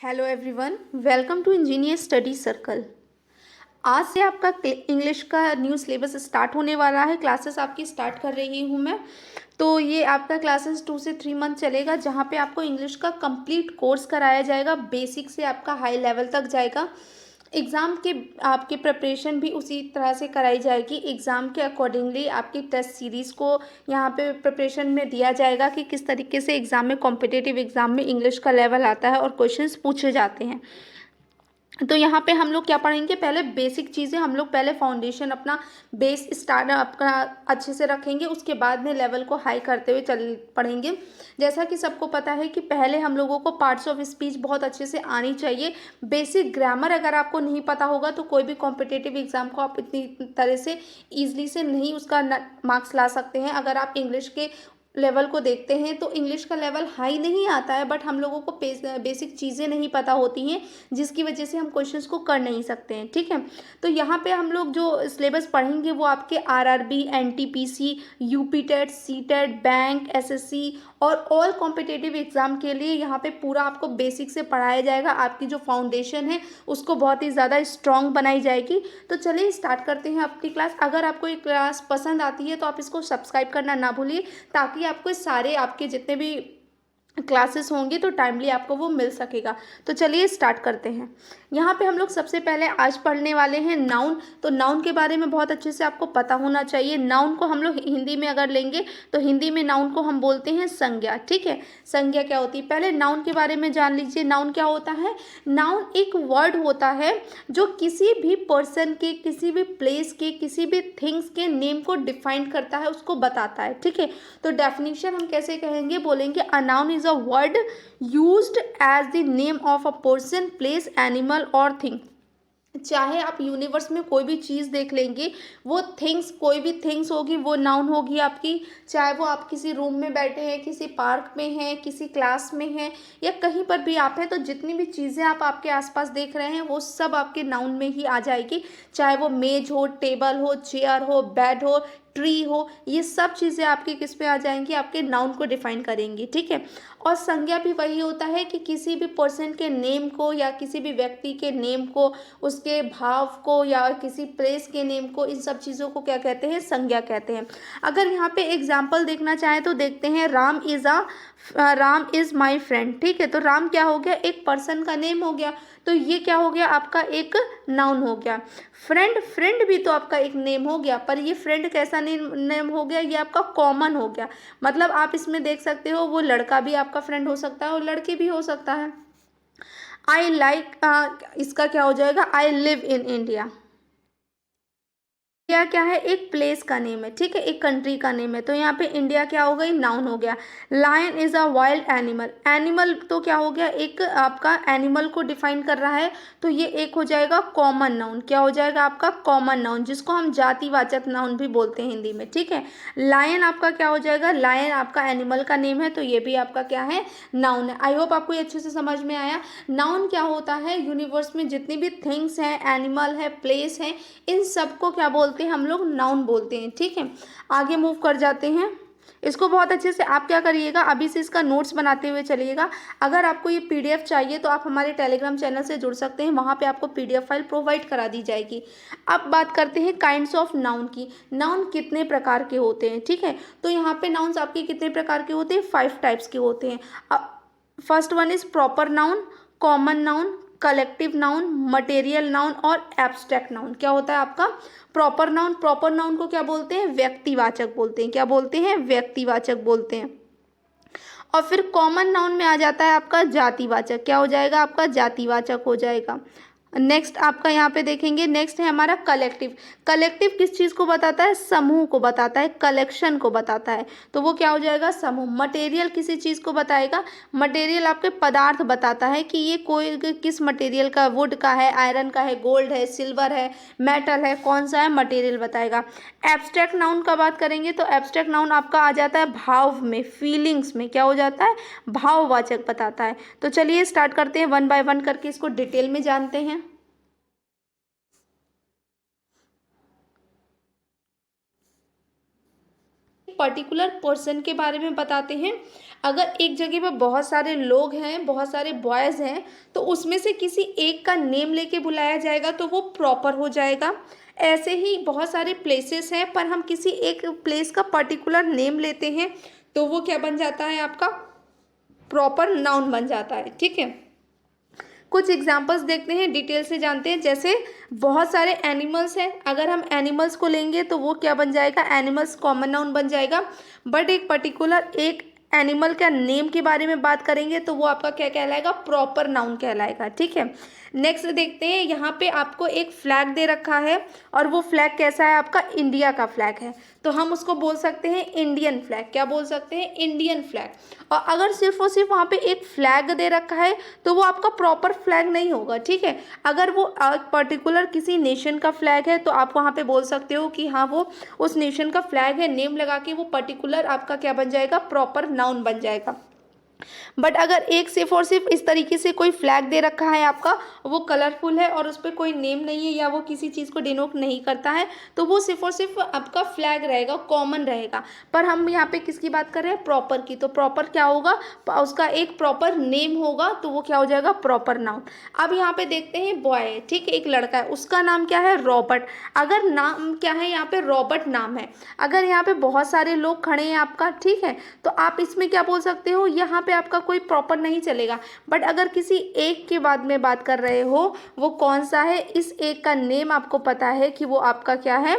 Hello everyone, welcome to engineer study circle. आज से आपका इंग्लिश का न्यू सिलेबस स्टार्ट होने वाला है। क्लासेस आपकी स्टार्ट कर रही हूँ मैं। तो ये आपका क्लासेस 2 से 3 मंथ चलेगा, जहाँ पे आपको इंग्लिश का कंप्लीट कोर्स कराया जाएगा। बेसिक से आपका हाई लेवल तक जाएगा। एग्ज़ाम के आपकी प्रिपरेशन भी उसी तरह से कराई जाएगी। एग्ज़ाम के अकॉर्डिंगली आपकी टेस्ट सीरीज़ को यहाँ पे प्रिपरेशन में दिया जाएगा कि किस तरीके से एग्ज़ाम में, कॉम्पिटिटिव एग्ज़ाम में इंग्लिश का लेवल आता है और क्वेश्चंस पूछे जाते हैं। तो यहाँ पे हम लोग क्या पढ़ेंगे, पहले बेसिक चीज़ें हम लोग पहले फाउंडेशन अपना बेस स्टार्ट अपना अच्छे से रखेंगे, उसके बाद में लेवल को हाई करते हुए चल पढ़ेंगे। जैसा कि सबको पता है कि पहले हम लोगों को पार्ट्स ऑफ स्पीच बहुत अच्छे से आनी चाहिए। बेसिक ग्रामर अगर आपको नहीं पता होगा तो कोई भी कॉम्पिटिटिव एग्ज़ाम को आप इतनी तरह से ईजिली से नहीं उसका मार्क्स ला सकते हैं। अगर आप इंग्लिश के लेवल को देखते हैं तो इंग्लिश का लेवल हाई नहीं आता है, बट हम लोगों को बेसिक चीज़ें नहीं पता होती हैं, जिसकी वजह से हम क्वेश्चंस को कर नहीं सकते हैं। ठीक है, तो यहाँ पे हम लोग जो सिलेबस पढ़ेंगे वो आपके RRB, NTPC, UP TET, CTET, bank, SSC और ऑल कॉम्पिटिटिव एग्ज़ाम के लिए यहाँ पे पूरा आपको बेसिक से पढ़ाया जाएगा। आपकी जो फाउंडेशन है उसको बहुत ही ज़्यादा स्ट्रॉन्ग बनाई जाएगी। तो चलिए स्टार्ट करते हैं अपनी क्लास। अगर आपको ये क्लास पसंद आती है तो आप इसको सब्सक्राइब करना ना भूलिए, ताकि आपको सारे आपके जितने भी क्लासेस होंगी तो टाइमली आपको वो मिल सकेगा। तो चलिए स्टार्ट करते हैं। यहाँ पे हम लोग सबसे पहले आज पढ़ने वाले हैं नाउन। तो नाउन के बारे में बहुत अच्छे से आपको पता होना चाहिए। नाउन को हम लोग हिंदी में अगर लेंगे तो हिंदी में नाउन को हम बोलते हैं संज्ञा। ठीक है, संज्ञा क्या होती है, पहले नाउन के बारे में जान लीजिए। नाउन क्या होता है? नाउन एक वर्ड होता है जो किसी भी पर्सन के, किसी भी प्लेस के, किसी भी थिंग्स के नेम को डिफाइन करता है, उसको बताता है। ठीक है, तो डेफिनेशन हम कैसे कहेंगे, बोलेंगे a noun is a word used as the name of a person, place, animal or thing। चाहे आप यूनिवर्स में कोई भी चीज़ देख लेंगे, वो थिंग्स, कोई भी थिंग्स होगी वो नाउन होगी आपकी। चाहे वो आप किसी रूम में बैठे हैं, किसी पार्क में हैं, किसी क्लास में हैं, या कहीं पर भी आप हैं, तो जितनी भी चीज़ें आप आपके आसपास देख रहे हैं वो सब आपके नाउन में ही आ जाएगी। चाहे वो मेज हो, टेबल हो, चेयर हो, बेड हो, ट्री हो, ये सब चीज़ें आपकी किस पे आ जाएंगी, आपके नाउन को डिफाइन करेंगी। ठीक है, और संज्ञा भी वही होता है कि किसी भी पर्सन के नेम को या किसी भी व्यक्ति के नेम को, उसके भाव को या किसी प्लेस के नेम को, इन सब चीज़ों को क्या कहते हैं, संज्ञा कहते हैं। अगर यहाँ पे एग्जाम्पल देखना चाहें तो देखते हैं, राम इज़ माई फ्रेंड। ठीक है, तो राम क्या हो गया, एक पर्सन का नेम हो गया, तो ये क्या हो गया, आपका एक नाउन हो गया। फ्रेंड भी तो आपका एक नेम हो गया, पर ये फ्रेंड कैसा नेम हो गया, ये आपका कॉमन हो गया। मतलब आप इसमें देख सकते हो, वो लड़का भी आपका फ्रेंड हो सकता है और लड़की भी हो सकता है। आई लाइक, इसका क्या हो जाएगा, I live in India. India क्या है, एक प्लेस का नेम है। ठीक है, एक कंट्री का नेम है, तो यहाँ पे इंडिया क्या हो गई, नाउन हो गया। Lion is a wild animal. Animal तो क्या हो गया, एक आपका एनिमल को डिफाइन कर रहा है, तो ये एक हो जाएगा कॉमन नाउन। क्या हो जाएगा आपका कॉमन नाउन, जिसको हम जातिवाचक नाउन भी बोलते हैं हिंदी में। ठीक है, लायन आपका क्या हो जाएगा, लायन आपका एनिमल का नेम है, तो ये भी आपका क्या है, नाउन है। आई होप आपको ये अच्छे से समझ में आया। नाउन क्या होता है, यूनिवर्स में जितनी भी थिंग्स हैं, एनिमल है, प्लेस है, इन सबको क्या बोलते हैं, हम लोग नाउन बोलते हैं। ठीक है, आगे मूव कर जाते हैं। इसको बहुत अच्छे से आप क्या करिएगा, अभी से इसका नोट्स बनाते हुए चलिएगा। अगर आपको ये पीडीएफ चाहिए तो आप हमारे टेलीग्राम चैनल से जुड़ सकते हैं, वहाँ पे आपको पीडीएफ फाइल प्रोवाइड करा दी जाएगी। अब बात करते हैं काइंड्स ऑफ नाउन की। नाउन कितने प्रकार के होते हैं? ठीक है, तो यहाँ पे नाउन्स आपके कितने प्रकार के होते हैं, 5 टाइप्स के होते हैं। First one is proper noun, common noun, collective noun, material noun और एब्स्ट्रैक्ट नाउन। क्या होता है आपका प्रॉपर नाउन? प्रॉपर नाउन को क्या बोलते हैं, व्यक्तिवाचक बोलते हैं। क्या बोलते हैं, व्यक्तिवाचक बोलते हैं। और फिर कॉमन नाउन में आ जाता है आपका जातिवाचक। क्या हो जाएगा, आपका जातिवाचक हो जाएगा। नेक्स्ट आपका यहाँ पे देखेंगे, नेक्स्ट है हमारा कलेक्टिव। कलेक्टिव किस चीज़ को बताता है, समूह को बताता है, कलेक्शन को बताता है, तो वो क्या हो जाएगा, समूह। मटेरियल किसी चीज़ को बताएगा, मटेरियल आपके पदार्थ बताता है कि ये कोई किस मटेरियल का, वुड का है, आयरन का है, गोल्ड है, सिल्वर है, मेटल है, कौन सा है, मटेरियल बताएगा। एब्स्ट्रैक्ट नाउन का बात करेंगे तो एब्स्ट्रैक्ट नाउन आपका आ जाता है भाव में, फीलिंग्स में। क्या हो जाता है, भाववाचक बताता है। तो चलिए स्टार्ट करते हैं, वन बाय वन करके इसको डिटेल में जानते हैं। पर्टिकुलर पर्सन के बारे में बताते हैं। अगर एक जगह पे बहुत सारे लोग हैं, बहुत सारे बॉयज़ हैं, तो उसमें से किसी एक का नेम लेके बुलाया जाएगा तो वो प्रॉपर हो जाएगा। ऐसे ही बहुत सारे प्लेसेस हैं, पर हम किसी एक प्लेस का पर्टिकुलर नेम लेते हैं तो वो क्या बन जाता है, आपका प्रॉपर नाउन बन जाता है। ठीक है, कुछ एग्जांपल्स देखते हैं, डिटेल से जानते हैं। जैसे बहुत सारे एनिमल्स हैं, अगर हम एनिमल्स को लेंगे तो वो क्या बन जाएगा, एनिमल्स कॉमन नाउन बन जाएगा। बट एक पर्टिकुलर एक एनिमल का नेम के बारे में बात करेंगे तो वो आपका क्या कहलाएगा, प्रॉपर नाउन कहलाएगा। ठीक है, नेक्स्ट देखते हैं, यहाँ पे आपको एक फ्लैग दे रखा है और वो फ्लैग कैसा है, आपका इंडिया का फ्लैग है, तो हम उसको बोल सकते हैं इंडियन फ्लैग। क्या बोल सकते हैं, इंडियन फ्लैग। और अगर सिर्फ और सिर्फ वहाँ पे एक फ्लैग दे रखा है तो वो आपका प्रॉपर फ्लैग नहीं होगा। ठीक है, अगर वो पर्टिकुलर किसी नेशन का फ्लैग है तो आप वहाँ पे बोल सकते हो कि हाँ वो उस नेशन का फ्लैग है, नेम लगा के वो पर्टिकुलर आपका क्या बन जाएगा, प्रॉपर नाउन बन जाएगा। बट अगर एक सिर्फ और सिर्फ इस तरीके से कोई फ्लैग दे रखा है आपका, वो कलरफुल है और उस पर कोई नेम नहीं है या वो किसी चीज़ को डिनोट नहीं करता है, तो वो सिर्फ और सिर्फ आपका फ्लैग रहेगा, कॉमन रहेगा। पर हम यहाँ पे किसकी बात कर रहे हैं, प्रॉपर की, तो प्रॉपर क्या होगा, उसका एक प्रॉपर नेम होगा तो वो क्या हो जाएगा, प्रॉपर नाउन। अब यहाँ पे देखते हैं बॉय, ठीक है, एक लड़का है, उसका नाम क्या है, रॉबर्ट। अगर नाम क्या है, यहाँ पे रॉबर्ट नाम है। अगर यहाँ पे बहुत सारे लोग खड़े हैं आपका, ठीक है, तो आप इसमें क्या बोल सकते हो, यहाँ पे आपका कोई प्रॉपर नहीं चलेगा। बट अगर किसी एक के बाद में बात कर रहे हो, वो कौन सा है, इस एक का नेम आपको पता है कि वो आपका क्या है,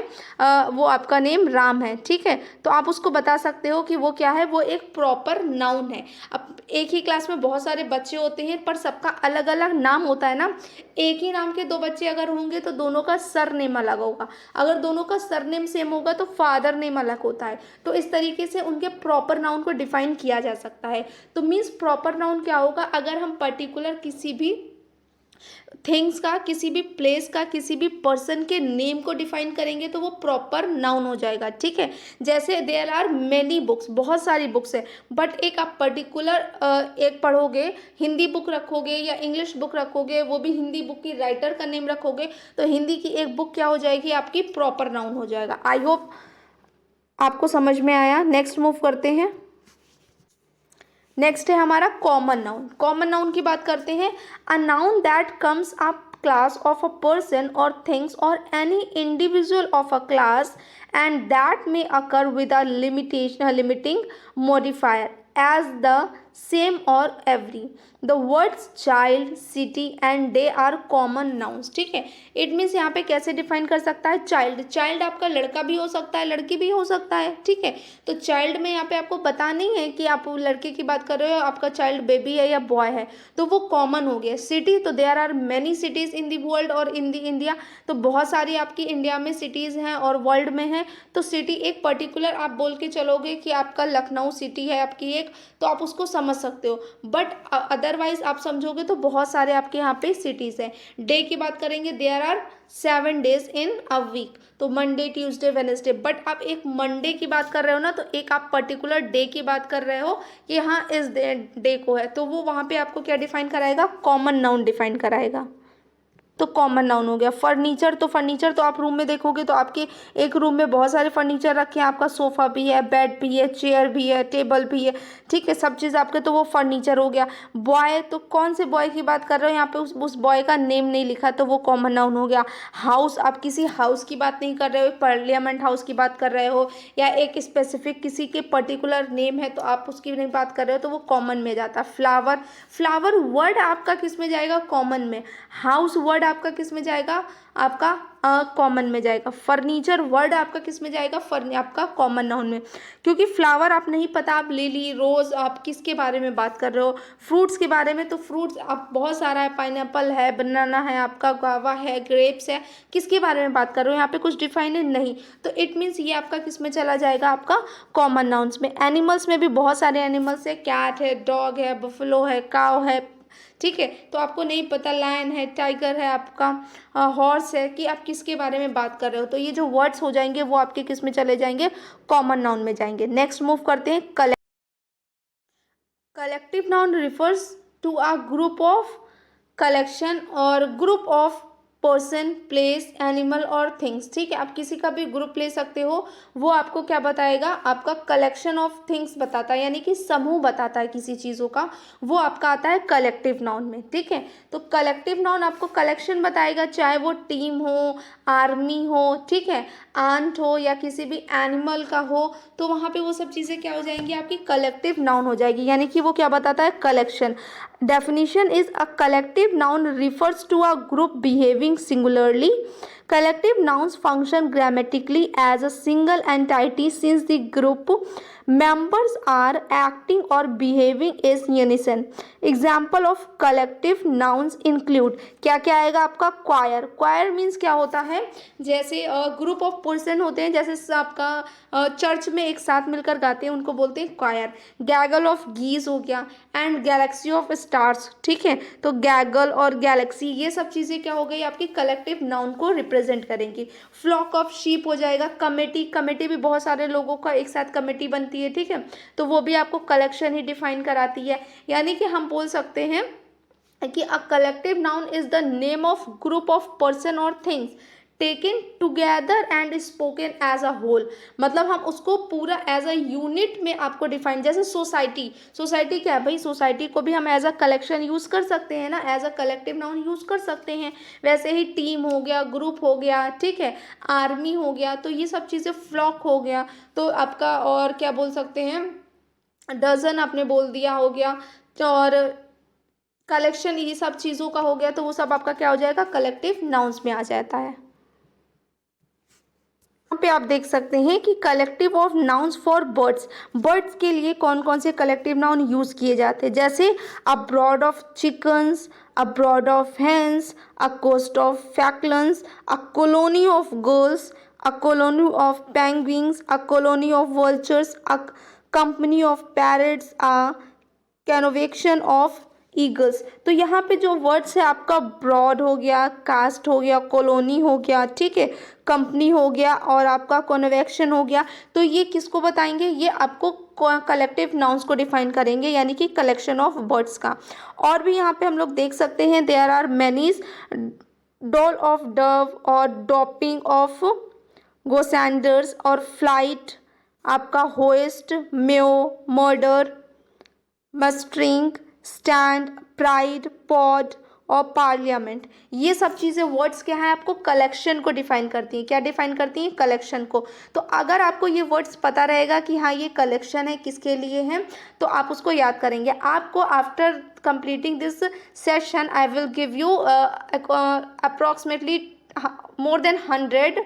वो आपका नेम राम है। ठीक है, तो आप उसको बता सकते हो कि वो क्या है, वो एक प्रॉपर नाउन है। अब एक ही क्लास में बहुत सारे बच्चे होते हैं पर सबका अलग अलग नाम होता है ना। एक ही नाम के दो बच्चे अगर होंगे तो दोनों का सर नेम अलग होगा, अगर दोनों का सर नेम सेम होगा तो फादर नेम अलग होता है। तो इस तरीके से उनके प्रॉपर नाउन को डिफाइन किया जा सकता है। तो मीन्स प्रॉपर नाउन क्या होगा, अगर हम पर्टिकुलर किसी भी थिंग्स का, किसी भी प्लेस का, किसी भी पर्सन के नेम को डिफाइन करेंगे तो वो प्रॉपर नाउन हो जाएगा। ठीक है, जैसे देयर आर मेनी बुक्स, बहुत सारी बुक्स है, बट एक आप पर्टिकुलर एक पढ़ोगे, हिंदी बुक रखोगे या इंग्लिश बुक रखोगे, वो भी हिंदी बुक की राइटर का नेम रखोगे, तो हिंदी की एक बुक क्या हो जाएगी, आपकी प्रॉपर नाउन हो जाएगा। आई होप आपको समझ में आया। नेक्स्ट मूव करते हैं। नेक्स्ट है हमारा कॉमन नाउन। कॉमन नाउन की बात करते हैं, a noun that comes up class of a person or things or any individual of a class and that may occur with a limiting modifier as the same or every. The words child, city and they are common nouns. ठीक है, it means यहाँ पे कैसे define कर सकता है, child, child आपका लड़का भी हो सकता है, लड़की भी हो सकता है। ठीक है, तो चाइल्ड में यहाँ पे आपको पता नहीं है कि आप लड़के की बात कर रहे हो, आपका चाइल्ड बेबी है या बॉय है, तो वो कॉमन हो गया। सिटी, तो there are many cities in the world और इन दी इंडिया, तो बहुत सारी आपकी इंडिया में सिटीज़ हैं और वर्ल्ड में हैं। तो सिटी एक पर्टिकुलर आप बोल के चलोगे कि आपका लखनऊ सिटी है आपकी एक, तो आप उसको समझ सकते हो। बट अदरवाइज आप समझोगे तो बहुत सारे आपके यहाँ पे सिटीज़ हैं। डे की बात करेंगे, there are 7 days in a week, तो मंडे, ट्यूसडे, वेडनेसडे। बट आप एक मंडे की बात कर रहे हो ना, तो एक आप पर्टिकुलर डे की बात कर रहे हो कि हाँ इस डे को है, तो वो वहाँ पे आपको क्या डिफाइन कराएगा, कॉमन नाउन डिफाइन कराएगा। तो कॉमन नाउन हो गया। फर्नीचर, तो फर्नीचर तो आप रूम में देखोगे तो आपके एक रूम में बहुत सारे फर्नीचर रखे हैं, आपका सोफ़ा भी है, बेड भी है, चेयर भी है, टेबल भी है। ठीक है, सब चीज़ आपके, तो वो फर्नीचर हो गया। बॉय, तो कौन से बॉय की बात कर रहे हो, यहाँ पे उस बॉय का नेम नहीं लिखा, तो वो कॉमन नाउन हो गया। हाउस, आप किसी हाउस की बात नहीं कर रहे हो, पार्लियामेंट हाउस की बात कर रहे हो, या एक स्पेसिफिक किसी के पर्टिकुलर नेम है तो आप उसकी नहीं बात कर रहे हो, तो वो कॉमन में जाता है। फ्लावर, फ्लावर वर्ड आपका किस में जाएगा, कॉमन में। हाउस वर्ड आपका किस में जाएगा, आपका कॉमन में जाएगा। फर्नीचर वर्ड आपका किस में जाएगा, आपका कॉमन नाउन में, क्योंकि फ्लावर आप नहीं पता, आप लिली, रोज, आप किसके बारे में बात कर रहे हो। फ्रूट्स के बारे में, तो फ्रूट्स आप बहुत सारा है, पाइनएप्पल है, बनाना है, आपका गुआवा है, ग्रेप्स है, किसके बारे में बात कर रहे हो, यहाँ पे कुछ डिफाइन है नहीं, तो इट मीन्स ये आपका किस में चला जाएगा, आपका कॉमन नाउन्स में। एनिमल्स में भी बहुत सारे एनिमल्स है, कैट है, डॉग है, बफलो है, काव है। ठीक है, तो आपको नहीं पता, लायन है, टाइगर है, आपका हॉर्स है, कि आप किसके बारे में बात कर रहे हो, तो ये जो वर्ड्स हो जाएंगे वो आपके किस में चले जाएंगे, कॉमन नाउन में जाएंगे। नेक्स्ट मूव करते हैं, collective noun refers to a group of collection और group of person, place, animal और थिंग्स। ठीक है, आप किसी का भी ग्रुप ले सकते हो, वो आपको क्या बताएगा, आपका कलेक्शन ऑफ थिंग्स बताता है, यानी कि समूह बताता है किसी चीज़ों का, वो आपका आता है कलेक्टिव नाउन में। ठीक है, तो कलेक्टिव नाउन आपको कलेक्शन बताएगा, चाहे वो टीम हो, आर्मी हो, ठीक है, आंट हो या किसी भी एनिमल का हो, तो वहाँ पे वो सब चीज़ें क्या हो जाएंगी, आपकी कलेक्टिव नाउन हो जाएगी, यानी कि वो क्या बताता है, collection. Definition is a collective noun refers to a group behaving singularly. Collective nouns function grammatically as a single entity since the group members are acting or behaving as unison. Example of collective nouns include, क्या क्या आएगा आपका, क्वायर। क्वायर means क्या होता है, जैसे group of person होते हैं, जैसे आपका चर्च में एक साथ मिलकर गाते हैं, उनको बोलते हैं क्वायर। गैगल ऑफ गीज हो गया, एंड गैलेक्सी ऑफ स्टार्स। ठीक है, तो गैगल और गैलेक्सी ये सब चीज़ें क्या हो गई, आपकी कलेक्टिव नाउन को रिप्रेजेंट करेंगी। फ्लॉक ऑफ शीप हो जाएगा। कमेटी, कमेटी भी बहुत सारे लोगों का एक साथ कमेटी बनती है। ठीक है, तो वो भी आपको कलेक्शन ही डिफाइन कराती है, यानी कि हम बोल सकते हैं कि a collective noun is the name of group of person और things taken together and spoken as a whole. मतलब हम उसको पूरा एज अ यूनिट में आपको डिफाइन, जैसे सोसाइटी, सोसाइटी क्या है भाई, सोसाइटी को भी हम एज अ कलेक्शन यूज़ कर सकते हैं ना, as a collective noun use कर सकते हैं। वैसे ही टीम हो गया, ग्रुप हो गया, ठीक है, आर्मी हो गया, तो ये सब चीज़ें, फ्लॉक हो गया, तो आपका और क्या बोल सकते हैं, डजन आपने बोल दिया हो गया, तो और कलेक्शन ये सब चीज़ों का हो गया, तो वो सब आपका क्या हो जाएगा, कलेक्टिव नाउन्स में आ जाता है। यहाँ पे आप देख सकते हैं कि collective of nouns for birds, birds के लिए कौन कौन से कलेक्टिव नाउन यूज़ किए जाते हैं, जैसे a brood of chickens, a brood of hens, a cast of falcons, a colony of gulls, a colony of penguins, a colony of vultures, a company of parrots, a convocation of eagles. तो यहाँ पे जो words है आपका broad हो गया, cast हो गया, कॉलोनी हो गया, ठीक है, कंपनी हो गया और आपका कॉन्वेक्शन हो गया, तो ये किसको बताएंगे, ये आपको कलेक्टिव नाउन्स को डिफाइन करेंगे, यानी कि कलेक्शन ऑफ वर्ड्स का। और भी यहाँ पे हम लोग देख सकते हैं, there are many, dole of dove और डॉपिंग ऑफ गोसैंडर्स और फ्लाइट, आपका होएस्ट, मेयो, murder, mustering, stand, pride, pod और पार्लियामेंट। ये सब चीज़ें वर्ड्स क्या है, आपको कलेक्शन को डिफाइन करती हैं। क्या डिफाइन करती हैं, कलेक्शन को। तो अगर आपको ये वर्ड्स पता रहेगा कि हाँ ये कलेक्शन है, किसके लिए है, तो आप उसको याद करेंगे। आपको after completing this session I will give you approximately more than 100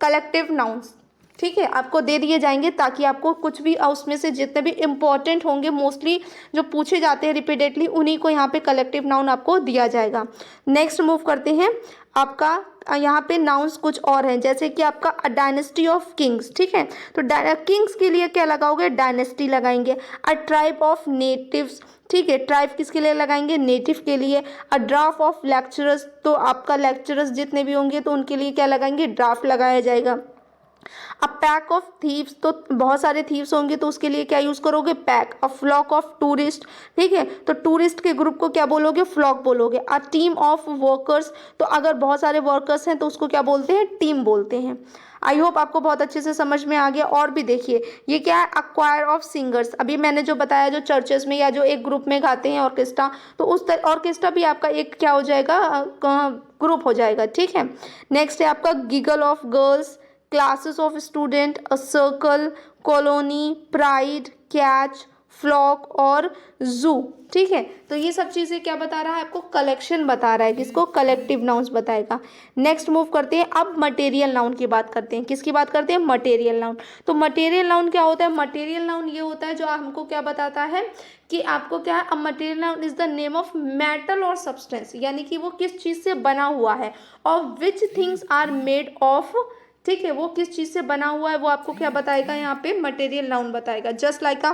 collective nouns. ठीक है, आपको दे दिए जाएंगे, ताकि आपको कुछ भी उसमें से जितने भी इंपॉर्टेंट होंगे, मोस्टली जो पूछे जाते हैं रिपीटेडली, उन्हीं को यहाँ पे कलेक्टिव नाउन आपको दिया जाएगा। नेक्स्ट मूव करते हैं, आपका यहाँ पे नाउन्स कुछ और हैं, जैसे कि आपका अ डायनेस्टी ऑफ किंग्स। ठीक है, तो किंग्स के लिए क्या लगाओगे, डायनेस्टी लगाएंगे। अ ट्राइब ऑफ नेटिव्स, ठीक है, ट्राइब किसके लिए लगाएंगे, नेटिव के लिए। अ ड्राफ्ट ऑफ लेक्चरर्स, तो आपका लेक्चरर्स जितने भी होंगे तो उनके लिए क्या लगाएंगे, ड्राफ्ट लगाया जाएगा। अ पैक ऑफ थीव्स, तो बहुत सारे थीव्स होंगे तो उसके लिए क्या यूज़ करोगे, pack. A flock of tourist, ठीक है, तो टूरिस्ट के ग्रुप को क्या बोलोगे, फ्लॉक बोलोगे। अ टीम ऑफ वर्कर्स, तो अगर बहुत सारे वर्कर्स हैं तो उसको क्या बोलते हैं, टीम बोलते हैं। आई होप आपको बहुत अच्छे से समझ में आ गया। और भी देखिए, ये क्या है, अक्वायर ऑफ सिंगर्स, अभी मैंने जो बताया, जो चर्चेस में या जो एक ग्रुप में गाते हैं ऑर्केस्ट्रा, तो उस ऑर्केस्ट्रा भी आपका एक क्या हो जाएगा, ग्रुप हो जाएगा। ठीक है, नेक्स्ट है आपका giggle of girls, classes of student, a circle, colony, pride, catch, flock और जू। ठीक है, तो ये सब चीज़ें क्या बता रहा है आपको, कलेक्शन बता रहा है, किसको, कलेक्टिव नाउन्स बताएगा। नेक्स्ट मूव करते हैं, अब मटेरियल नाउन की बात करते हैं। किसकी बात करते हैं, मटेरियल नाउन। तो मटेरियल नाउन क्या होता है, मटेरियल नाउन ये होता है जो हमको क्या बताता है कि आपको क्या है, a material noun is the name of metal और सब्सटेंस, यानी कि वो किस चीज़ से बना हुआ है, और which things are made of, ठीक है, वो किस चीज़ से बना हुआ है, वो आपको क्या बताएगा, यहाँ पे मटेरियल नाउन बताएगा। Just like a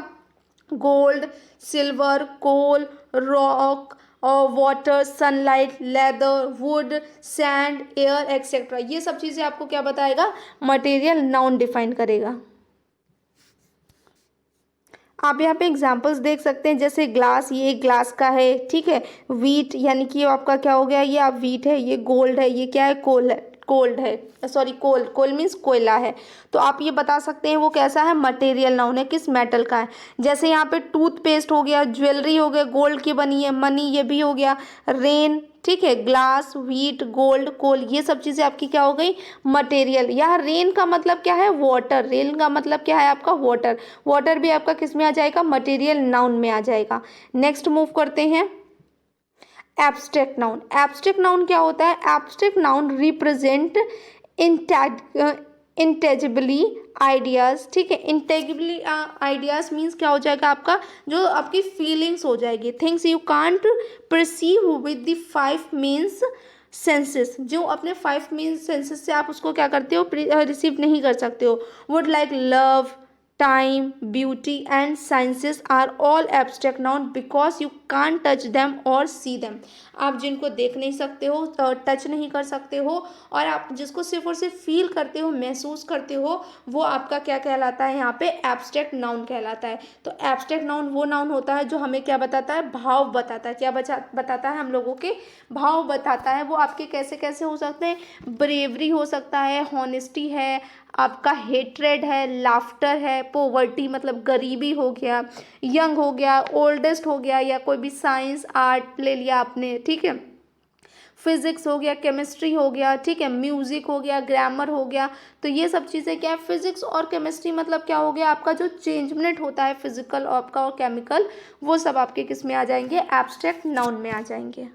gold, silver, coal, rock और water, sunlight, leather, wood, sand, air etcetera, ये सब चीज़ें आपको क्या बताएगा, मटेरियल नाउन डिफाइन करेगा। आप यहाँ पे एग्जाम्पल्स देख सकते हैं, जैसे ग्लास, ये ग्लास का है, ठीक है। वीट यानी कि आपका क्या हो गया, ये आप वीट है, ये गोल्ड है, ये क्या है, कोल है, कोल्ड है, सॉरी कोल, कोल मीन्स कोयला है। तो आप ये बता सकते हैं वो कैसा है, मटेरियल नाउन है, किस मेटल का है। जैसे यहाँ पे टूथपेस्ट हो गया, ज्वेलरी हो गया, गोल्ड की बनी है, मनी ये भी हो गया, रेन, ठीक है, ग्लास, व्हीट, गोल्ड, कोल, ये सब चीज़ें आपकी क्या हो गई, मटेरियल। यहाँ रेन का मतलब क्या है, वाटर, रेन का मतलब क्या है आपका, वाटर। वाटर भी आपका किस में आ जाएगा, मटेरियल नाउन में आ जाएगा। नेक्स्ट मूव करते हैं एब्स्ट्रैक्ट नाउन। एब्स्ट्रैक्ट नाउन क्या होता है, एब्स्ट्रैक्ट नाउन रिप्रेजेंट इंटेजिबली आइडियाज़, ठीक है। इंटेजिबली आइडियाज़ मीन्स क्या हो जाएगा आपका, जो आपकी फीलिंग्स हो जाएगी, things you can't perceive with the five means senses, जो अपने फाइव मीन्स सेंसेस से आप उसको क्या करते हो, रिसीव नहीं कर सकते हो। Would like love, time, beauty and sciences are all abstract noun because you can't touch them or see them। आप जिनको देख नहीं सकते हो, टच नहीं कर सकते हो, और आप जिसको सिर्फ और सिर्फ फील करते हो, महसूस करते हो, वो आपका क्या कहलाता है, यहाँ पे एब्स्ट्रैक्ट नाउन कहलाता है। तो एब्स्ट्रैक्ट नाउन वो नाउन होता है जो हमें क्या बताता है, भाव बताता है। क्या बताता है, हम लोगों के भाव बताता है। वो आपके कैसे कैसे हो सकते हैं, ब्रेवरी हो सकता है, हॉनेस्टी है, आपका हेट्रेड है, लाफ्टर है, पोवर्टी मतलब गरीबी हो गया, यंग हो गया, ओल्डेस्ट हो गया, या कोई भी साइंस आर्ट ले लिया आपने, ठीक है, फिजिक्स हो गया, केमिस्ट्री हो गया, ठीक है, म्यूजिक हो गया, ग्रामर हो गया। तो ये सब चीज़ें क्या है, फिजिक्स और केमिस्ट्री मतलब क्या हो गया आपका, जो चेंजमेंट होता है फिजिकल आपका और केमिकल, वो सब आपके किस में आ जाएंगे, एब्स्ट्रैक्ट नाउन में आ जाएंगे।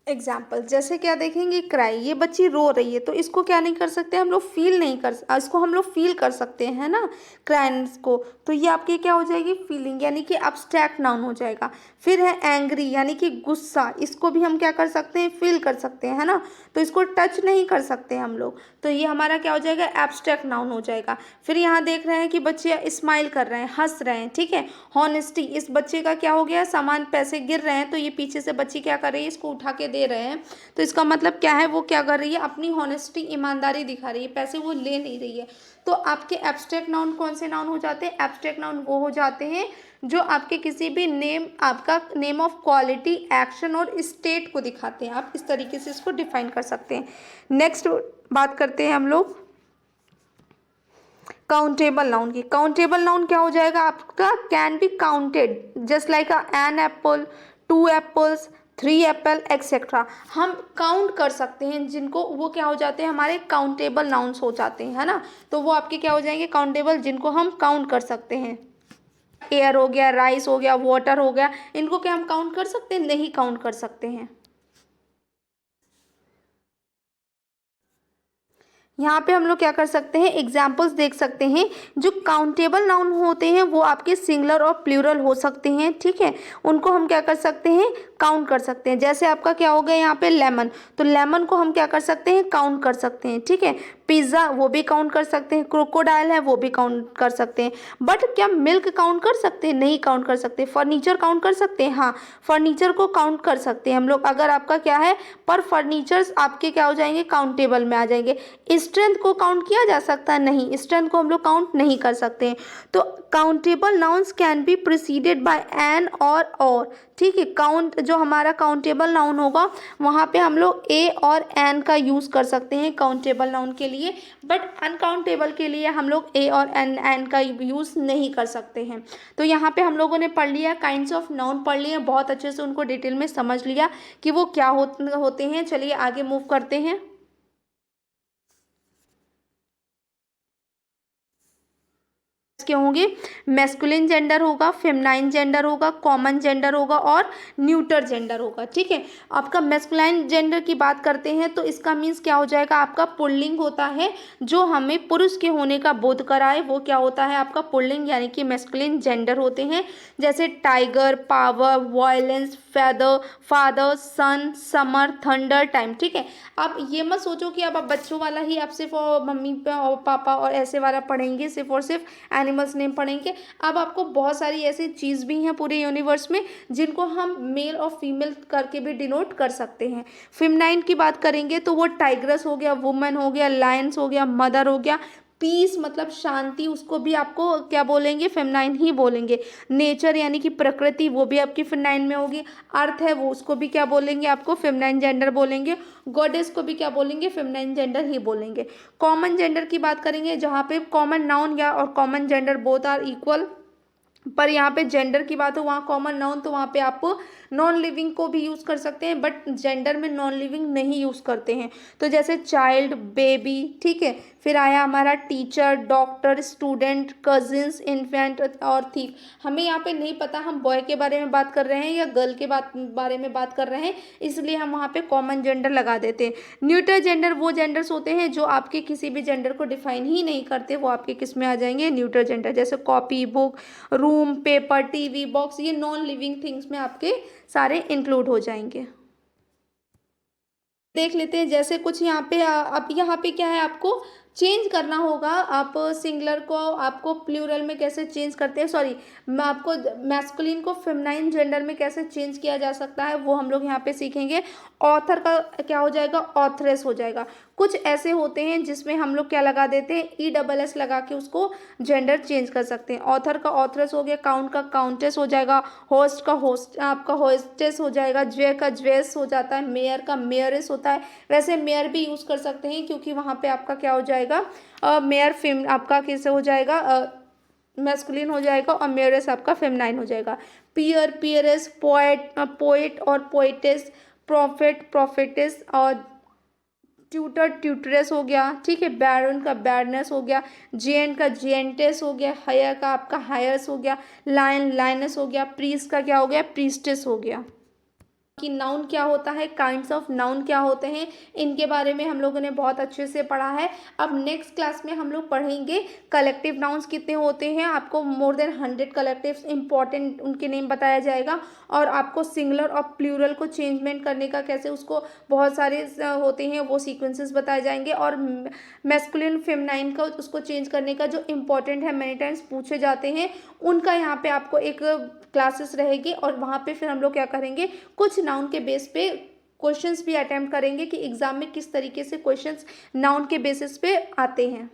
एग्जाम्पल जैसे क्या देखेंगे, क्राई, ये बच्ची रो रही है, तो इसको क्या नहीं कर सकते हम लोग, फील नहीं कर, इसको हम लोग फील कर सकते हैं ना, क्राइंस को। तो ये आपकी क्या हो जाएगी, फीलिंग, यानी कि अब्स्ट्रैक्ट नाउन हो जाएगा। फिर है एंग्री, यानी कि गुस्सा, इसको भी हम क्या कर सकते हैं, फील कर सकते हैं, है ना। तो इसको टच नहीं कर सकते हम लोग, तो ये हमारा क्या हो जाएगा, एब्स्ट्रैक्ट नाउन हो जाएगा। फिर यहाँ देख रहे हैं कि बच्चे स्माइल कर रहे हैं, हंस रहे हैं, ठीक है। हॉनेस्टी, इस बच्चे का क्या हो गया, सामान पैसे गिर रहे हैं, तो ये पीछे से बच्ची क्या कर रही है, इसको उठा के दे रहे हैं। तो इसका मतलब क्या है, वो क्या कर रही है, अपनी हॉनेस्टी, ईमानदारी दिखा रही है, पैसे वो ले नहीं रही है। तो आपके एब्स्ट्रैक्ट नाउन कौन से नाउन हो जाते हैं, एब्स्ट्रैक्ट नाउन वो हो जाते हैं जो आपके किसी भी नेम, आपका नेम ऑफ क्वालिटी, एक्शन और स्टेट को दिखाते हैं। आप इस तरीके से इसको डिफाइन कर सकते हैं। नेक्स्ट बात करते हैं हम लोग काउंटेबल नाउन की। काउंटेबल नाउन क्या हो जाएगा आपका, can be counted just like an apple, two apples, 3 apple etcetera. हम काउंट कर सकते हैं जिनको, वो क्या हो जाते हैं, हमारे काउंटेबल नाउन्स हो जाते हैं, है ना। तो वो आपके क्या हो जाएंगे, काउंटेबल, जिनको हम काउंट कर सकते हैं। एयर हो गया, राइस हो गया, वाटर हो गया, इनको क्या हम काउंट कर सकते हैं, नहीं काउंट कर सकते हैं। यहाँ पे हम लोग क्या कर सकते हैं, एग्जाम्पल्स देख सकते हैं। जो काउंटेबल नाउन होते हैं वो आपके सिंगुलर और प्लूरल हो सकते हैं, ठीक है। उनको हम क्या कर सकते हैं, काउंट कर सकते हैं। जैसे आपका क्या हो गया यहाँ पे लेमन, तो लेमन को हम क्या कर सकते हैं, काउंट कर सकते हैं, ठीक है। पिज़्ज़ा, वो भी काउंट कर सकते हैं। क्रोकोडाइल है, वो भी काउंट कर सकते हैं। बट क्या मिल्क काउंट कर सकते हैं, नहीं काउंट कर सकते। फर्नीचर काउंट कर सकते हैं, हाँ, फर्नीचर को काउंट कर सकते हैं हम लोग, अगर आपका क्या है, पर फर्नीचर्स आपके क्या हो जाएंगे, काउंटेबल में आ जाएंगे। स्ट्रेंथ को काउंट किया जा सकता है, नहीं, स्ट्रेंथ को हम लोग काउंट नहीं कर सकते हैं। तो countable nouns can be preceded by an और, ठीक है। काउंट, जो हमारा काउंटेबल नाउन होगा वहाँ पे हम लोग ए और एन का यूज़ कर सकते हैं काउंटेबल नाउन के लिए, बट अनकाउंटेबल के लिए हम लोग ए और एन का यूज़ नहीं कर सकते हैं। तो यहाँ पे हम लोगों ने पढ़ लिया, काइंड्स ऑफ नाउन पढ़ लिए, बहुत अच्छे से उनको डिटेल में समझ लिया कि वो क्या होते हैं। चलिए आगे मूव करते हैं। के होंगे, मैस्कुलिन जेंडर होगा, फेमिनाइन जेंडर होगा, कॉमन जेंडर होगा और न्यूटर जेंडर होगा, ठीक है। आपका मैस्कुलाइन जेंडर की बात करते हैं तो इसका मीन्स क्या हो जाएगा, आपका पुल्लिंग होता है, जो हमें पुरुष के होने का बोध कराए, वो क्या होता है आपका पुल्लिंग, यानी कि मैस्कुलिन जेंडर होते हैं। जैसे tiger, power, violence, feather, father, son, summer, thunder, time, ठीक है। आप ये मत सोचो कि अब आप बच्चों वाला ही आप सिर्फ मम्मी और पापा और ऐसे वाला पढ़ेंगे, सिर्फ और सिर्फ एनिमल्स नेम पढ़ेंगे। अब आपको बहुत सारी ऐसी चीज़ भी हैं पूरे यूनिवर्स में जिनको हम मेल और फीमेल करके भी डिनोट कर सकते हैं। फेमिनाइन की बात करेंगे तो वो टाइग्रस हो गया, वुमन हो गया, लायंस हो गया, मदर हो गया, पीस मतलब शांति, उसको भी आपको क्या बोलेंगे, फेमिनाइन ही बोलेंगे। नेचर यानी कि प्रकृति, वो भी आपकी फेमिनाइन में होगी। अर्थ है वो, उसको भी क्या बोलेंगे, आपको फेमिनाइन जेंडर बोलेंगे। गॉडेस को भी क्या बोलेंगे, फेमिनाइन जेंडर ही बोलेंगे। कॉमन जेंडर की बात करेंगे, जहाँ पे कॉमन नाउन या और common gender both are equal, पर यहाँ पे जेंडर की बात हो वहाँ कॉमन नाउन, तो वहाँ पे आप नॉन लिविंग को भी यूज़ कर सकते हैं, बट जेंडर में नॉन लिविंग नहीं यूज़ करते हैं। तो जैसे चाइल्ड, बेबी, ठीक है। फिर आया हमारा teacher, doctor, student, cousins, infant और थीफ। हमें यहाँ पे नहीं पता हम बॉय के बारे में बात कर रहे हैं या गर्ल के बारे में बात कर रहे हैं, इसलिए हम वहाँ पे कॉमन जेंडर लगा देते हैं। न्यूट्रल जेंडर वो जेंडर्स होते हैं जो आपके किसी भी जेंडर को डिफाइन ही नहीं करते, वो आपके किस में आ जाएंगे, न्यूट्रल जेंडर। जैसे copy, book, room, paper, TV, box, ये नॉन लिविंग थिंग्स में आपके सारे इंक्लूड हो जाएंगे। देख लेते हैं, जैसे कुछ यहाँ पे अब यहाँ पे क्या है, आपको चेंज करना होगा। आप सिंगुलर को आपको प्लूरल में कैसे चेंज करते हैं, सॉरी, मैं आपको मैस्कुलिन को फेमिनाइन जेंडर में कैसे चेंज किया जा सकता है वो हम लोग यहाँ पे सीखेंगे। ऑथर का क्या हो जाएगा, ऑथरेस हो जाएगा। कुछ ऐसे होते हैं जिसमें हम लोग क्या लगा देते हैं, ESS लगा के उसको जेंडर चेंज कर सकते हैं। ऑथर का ऑथरेस हो गया, काउंट का काउंटेस हो जाएगा, होस्ट का होस्ट आपका होस्टेस हो जाएगा, ज्वे का ज्वेस हो जाता है, मेयर का मेयरेस होता है। वैसे मेयर भी यूज़ कर सकते हैं क्योंकि वहाँ पे आपका क्या हो जाएगा, मेयर फेम आपका कैसे हो जाएगा, मैस्कुलिन हो जाएगा, और मेयरेस आपका फेमिनाइन हो जाएगा। पियर, पियरेस, पोएट, पोएट और पोएटेस, प्रॉफिट, प्रॉफिटेस, और ट्यूटर, ट्यूटरेस हो गया, ठीक है। बैरन का बैरनेस हो गया, जेंट का जेंटेस हो गया, हायर का आपका हायर्स हो गया, लाइन, लाइनस हो गया, प्रीस्ट का क्या हो गया, प्रीस्टेस हो गया। कि नाउन क्या होता है, काइंड्स ऑफ नाउन क्या होते हैं, इनके बारे में हम लोगों ने बहुत अच्छे से पढ़ा है। अब नेक्स्ट क्लास में हम लोग पढ़ेंगे कलेक्टिव नाउन्स कितने होते हैं। आपको मोर देन 100 कलेक्टिव्स इंपॉर्टेंट उनके नेम बताया जाएगा, और आपको सिंगुलर और प्लूरल को चेंजमेंट करने का कैसे, उसको बहुत सारे होते हैं वो सीक्वेंसेस बताए जाएंगे, और मैस्कुलिन फेमिनाइन का उसको चेंज करने का जो इम्पोर्टेंट है, मैनी टाइम्स पूछे जाते हैं, उनका यहाँ पे आपको एक क्लासेस रहेगी। और वहाँ पे फिर हम लोग क्या करेंगे, कुछ नाउन के बेस पे क्वेश्चंस भी अटेम्प्ट करेंगे कि एग्जाम में किस तरीके से क्वेश्चंस नाउन के बेसिस पे आते हैं।